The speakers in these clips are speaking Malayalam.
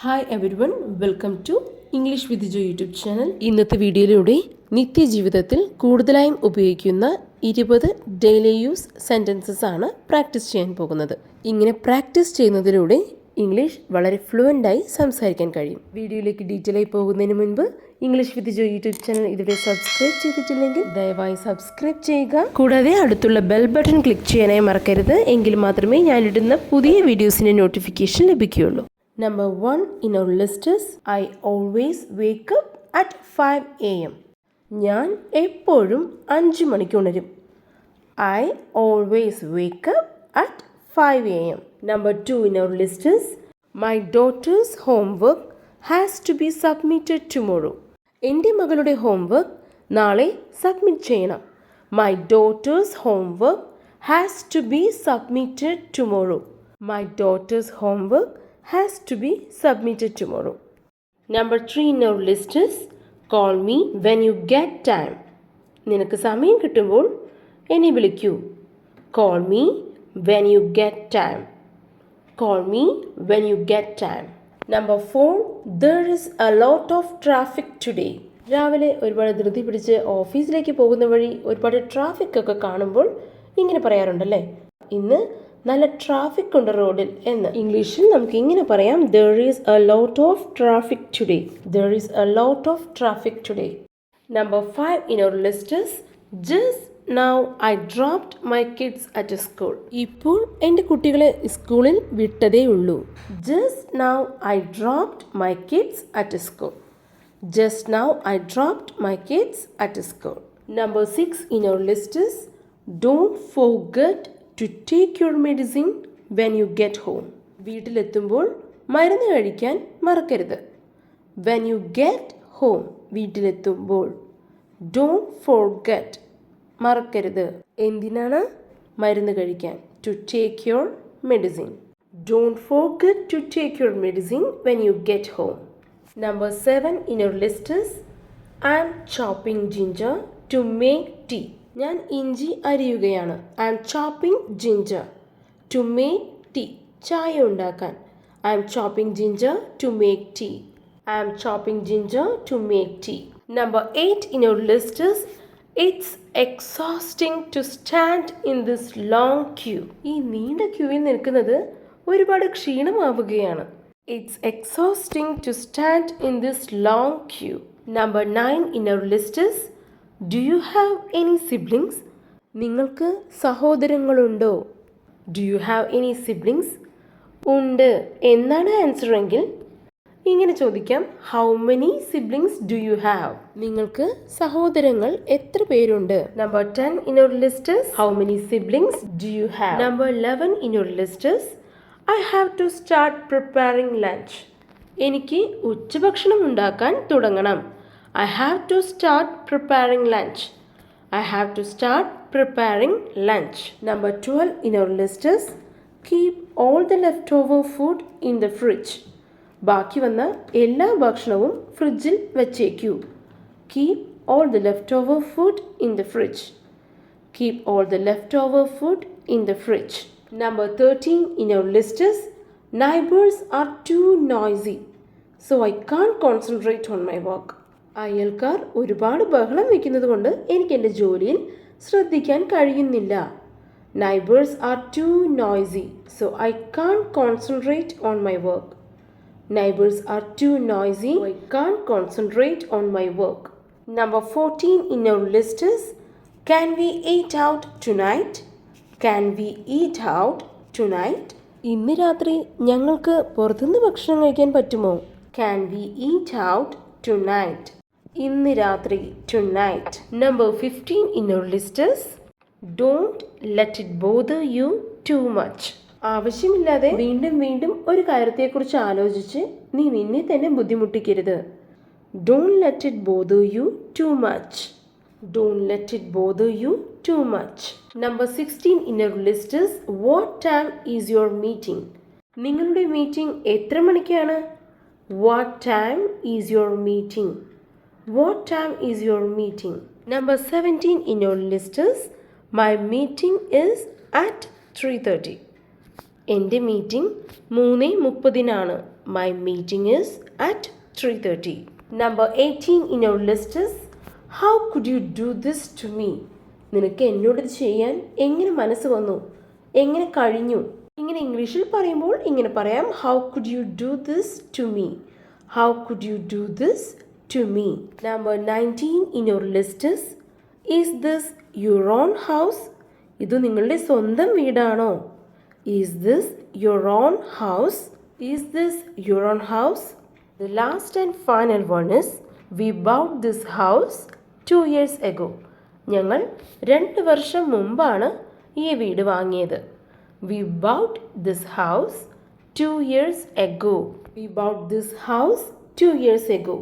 Hi everyone, welcome to English with Jo YouTube channel. ഇന്നത്തെ വീഡിയോയിലൂടെ നിത്യജീവിതത്തിൽ കൂടുതലായും ഉപയോഗിക്കുന്ന 20 ഡെയിലി യൂസ് സെൻറ്റൻസസ് ആണ് പ്രാക്ടീസ് ചെയ്യാൻ പോകുന്നത്. ഇങ്ങനെ പ്രാക്ടീസ് ചെയ്യുന്നതിലൂടെ ഇംഗ്ലീഷ് വളരെ ഫ്ലുവൻ്റായി സംസാരിക്കാൻ കഴിയും. വീഡിയോയിലേക്ക് ഡീറ്റെയിൽ ആയി പോകുന്നതിന് മുൻപ് English with Jo YouTube channel ഇതുവരെ സബ്സ്ക്രൈബ് ചെയ്തിട്ടില്ലെങ്കിൽ ദയവായി സബ്സ്ക്രൈബ് ചെയ്യുക. കൂടാതെ അടുത്തുള്ള ബെൽ ബട്ടൺ ക്ലിക്ക് ചെയ്യാനായി മറക്കരുത്. എങ്കിൽ മാത്രമേ ഞാനിടുന്ന പുതിയ വീഡിയോസിൻ്റെ നോട്ടിഫിക്കേഷൻ ലഭിക്കുകയുള്ളൂ. Number 1 in our list is I always wake up at 5 a.m. ഞാൻ എപ്പോഴും 5 മണിക്ക് ഉണരും. I always wake up at 5 a.m. Number 2 in our list is My daughter's homework has to be submitted tomorrow. എൻ്റെ മകളുടെ ഹോംവർക്ക് നാളെ സബ്മിറ്റ് ചെയ്യണം. My daughter's homework has to be submitted tomorrow. My daughter's homework has to be submitted tomorrow. Number 3 in our list is Call me when you get time. നിനക്ക് സമയം കിട്ടുമ്പോൾ എന്നെ വിളിക്കൂ. Call me when you get time. Call me when you get time. Number 4, there is a lot of traffic today. രാവിലെ ഒരുപാട് ധൃതി പിടിച്ച് ഓഫീസിലേക്ക് പോകുന്ന വഴി ഒരുപാട് ട്രാഫിക് ഒക്കെ കാണുമ്പോൾ ഇങ്ങനെ പറയാറുണ്ടല്ലേ, ഇന്ന് നല്ല ട്രാഫിക് ഉണ്ട് റോഡിൽ എന്ന്. ഇംഗ്ലീഷിൽ നമുക്ക് ഇങ്ങനെ പറയാം, there is a lot of traffic today. There is a lot of traffic today. Number 5 in our list is just now I dropped my kids at school. ഇപ്പോൾ എൻ്റെ കുട്ടികളെ സ്കൂളിൽ വിട്ടതേ ഉള്ളൂ. Just now I dropped my kids at school. Just now I dropped my kids at school. Number 6 in our list is don't forget to take your medicine when you get home. വീട്ടിലെത്തുമ്പോൾ മരുന്ന് കഴിക്കാൻ മറക്കരുത്. When you get home, വീട്ടിലെത്തുമ്പോൾ. Don't forget, മറക്കരുത്. എന്തിനാണ്? മരുന്ന് കഴിക്കാൻ. To take your medicine. Don't forget to take your medicine when you get home. Number 7 in your list is I'm chopping ginger to make tea. ഞാൻ ഇഞ്ചി അരിയുകയാണ്. I'm chopping ginger to make tea. ചായ ഉണ്ടാക്കാൻ. I'm chopping ginger to make tea. I'm chopping ginger to make tea. Number 8 in your list is It's exhausting to stand in this long queue. ഈ നീണ്ട ക്യൂവിൽ നിൽക്കുന്നത് ഒരുപാട് ക്ഷീണമാവുകയാണ്. It's exhausting to stand in this long queue. Number 9 in our list is Do you have any siblings? നിങ്ങൾക്ക് സഹോദരങ്ങളുണ്ടോ? Do you have any siblings? ഉണ്ട് എന്നാണ് ആൻസർ എങ്കിൽ ഇങ്ങനെ ചോദിക്കാം, How many siblings do you have? നിങ്ങൾക്ക് സഹോദരങ്ങൾ എത്ര പേരുണ്ട്? Number 10 in your list is How many siblings do you have? Number 11 in your list is I have to start preparing lunch. എനിക്ക് ഉച്ചഭക്ഷണം ഉണ്ടാക്കാൻ തുടങ്ങണം. I have to start preparing lunch. I have to start preparing lunch. Number 12 in our list is Keep all the leftover food in the fridge. ബാക്കി വന്ന എല്ലാ ഭക്ഷണവും ഫ്രിഡ്ജിൽ വെച്ചേക്കൂ. Keep all the leftover food in the fridge. Keep all the leftover food in the fridge. Number 13 in our list is Neighbors are too noisy, so I can't concentrate on my work. അയൽക്കാർ ഒരുപാട് ബഹളം വയ്ക്കുന്നത് കൊണ്ട് എനിക്ക് എൻ്റെ ജോലിയിൽ ശ്രദ്ധിക്കാൻ കഴിയുന്നില്ല. Neighbors are too noisy, so I can't concentrate on my work. Neighbors are too noisy, so I can't concentrate on my work. Number 14 in our list is Can we eat out tonight? Can we eat out tonight? ഇന്ന് രാത്രി ഞങ്ങൾക്ക് പുറത്തുനിന്ന് ഭക്ഷണം കഴിക്കാൻ പറ്റുമോ? Can we eat out tonight? ഇന്ന് രാത്രി, tonight. Number 15 in your list is Don't let it bother you too much. ആവശ്യമില്ലാതെ വീണ്ടും വീണ്ടും ഒരു കാര്യത്തെക്കുറിച്ച് ആലോചിച്ച് നീ നിന്നെ തന്നെ ബുദ്ധിമുട്ടിക്കരുത്. Don't let it bother you too much. Don't let it bother you too much. Number 16 in your list is What time is your meeting? നിങ്ങളുടെ മീറ്റിംഗ് എത്ര മണിക്കാണ്? What time is your meeting? What time is your meeting? Number 17 in your list is My meeting is at 3:30. എൻ്റെ meeting 3:30 My meeting is at 3:30. Number 18 in our list is how could you do this to me? നിനക്ക് എന്നോട് ഇത് ചെയ്യാൻ എങ്ങനെ മനസ്സ് വന്നു, എങ്ങനെ കഴിഞ്ഞു? ഇങ്ങനെ ഇംഗ്ലീഷിൽ പറയുമ്പോൾ ഇങ്ങനെ പറയാം, how could you do this to me? How could you do this to me? Number 19 in your list is this your own house? ഇത് നിങ്ങളുടെ സ്വന്തം വീടാണോ? Is this your own house? Is this your own house? The last and final one is we bought this house 2 years ago. ഞങ്ങൾ 2 വർഷം മുമ്പാണ് ഈ വീട് വാങ്ങിയത്. We bought this house 2 years ago. We bought this house 2 years ago.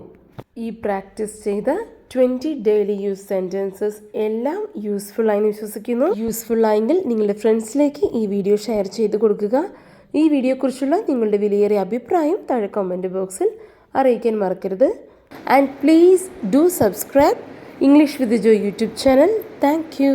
ഈ പ്രാക്ടീസ് ചെയ്ത 20 ഡെയിലി യൂസ് സെൻറ്റൻസസ് എല്ലാം യൂസ്ഫുൾ ആയെന്ന് വിശ്വസിക്കുന്നു. യൂസ്ഫുൾ ആയെങ്കിൽ നിങ്ങളുടെ ഫ്രണ്ട്സിലേക്ക് ഈ വീഡിയോ ഷെയർ ചെയ്ത് കൊടുക്കുക. ഈ വീഡിയോയെക്കുറിച്ചുള്ള നിങ്ങളുടെ വിലയേറിയ അഭിപ്രായം താഴെ കമൻറ്റ് ബോക്സിൽ അറിയിക്കാൻ മറക്കരുത്. And please do subscribe English with Joy YouTube channel. Thank you.